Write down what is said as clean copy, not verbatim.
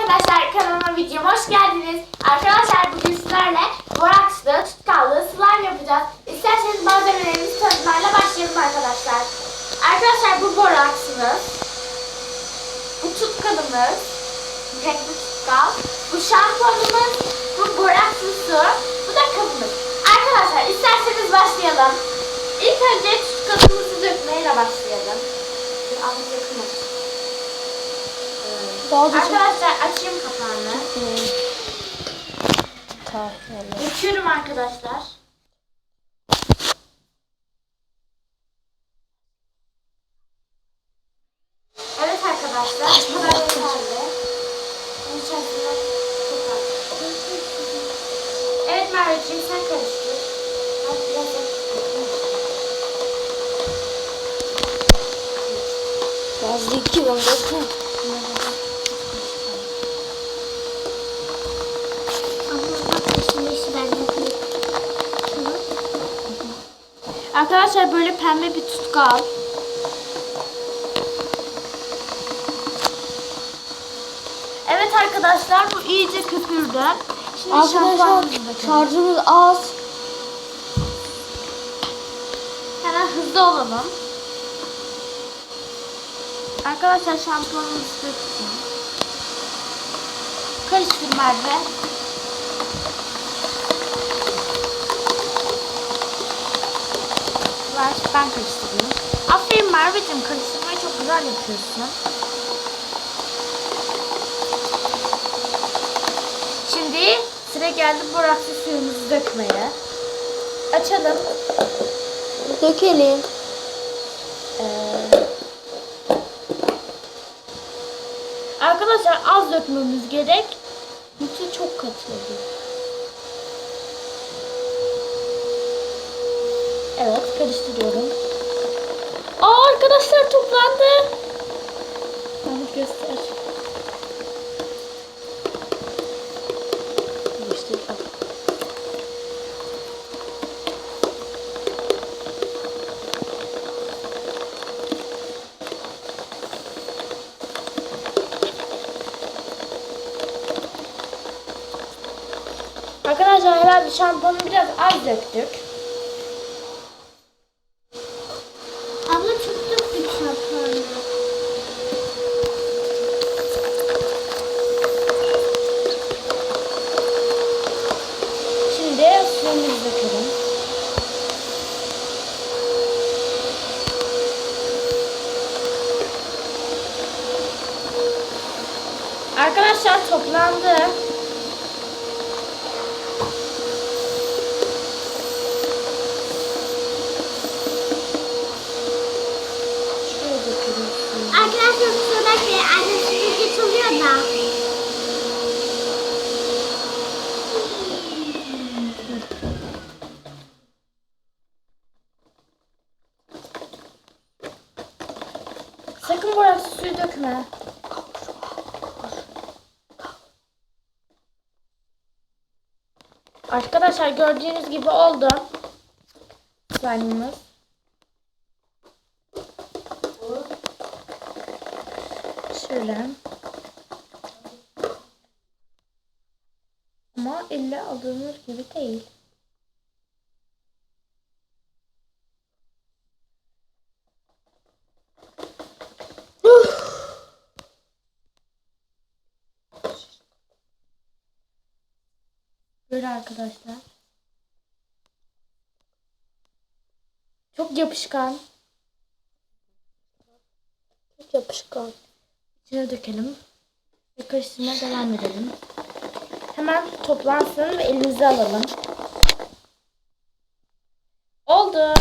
arkadaşlar, kanalıma videoma hoş geldiniz. Arkadaşlar bugün sizlerle borakslı, tutkallı slime yapacağız. İsterseniz malzemelerimizi tanıtmayla başlayalım arkadaşlar. Arkadaşlar bu boraksımız, bu tutkalımız, renkli tutkal, bu şampuanımız, bu borakslı su, bu da kabımız. Arkadaşlar isterseniz başlayalım. İlk önce tutkalımızı dökmeyle başlayalım. Arkadaşlar açayım kapağını. Döküyorum arkadaşlar. Evet arkadaşlar. Bu kadar yeterli. Bunun içerisinde çok az. Evet Merveciğim sen karıştır. Bak biraz Fazla iki ben bakın. Arkadaşlar böyle pembe bir tutkal. Evet arkadaşlar bu iyice köpürdü. Şimdi Arkadaşlar şarjımız az. hemen hızlı olalım. Arkadaşlar şampuanımızı döktüm. Karıştır Merve. Ben karıştırayım. Aferin Merveciğim, karıştırmayı çok güzel yapıyorsun. Şimdi sıra geldi borakslı suyumuzu dökmeye. Açalım. Dökelim. Arkadaşlar az dökmemiz gerek. Yoksa çok katı oluyor. Evet, karıştırıyorum. Arkadaşlar toplandı. Bana göster. İşte bak. Arkadaşlar herhalde şampuanı biraz az döktük. Abla çok döktük şampuanı. Şimdi suyumuzu dökelim. Arkadaşlar toplandı. Şuraya dökelim suyu. Arkadaşlar kusura bakmayın. Annesi getiriyor da. Sakın borakslı suyu dökme. Arkadaşlar gördüğünüz gibi oldu slime'ımız. Şöyle. Ama elle alınır gibi değil. Böyle arkadaşlar. Çok yapışkan. Çok yapışkan. İçine dökelim. Ve karıştırmaya devam edelim. Hemen toplansın ve elimize alalım. Oldu.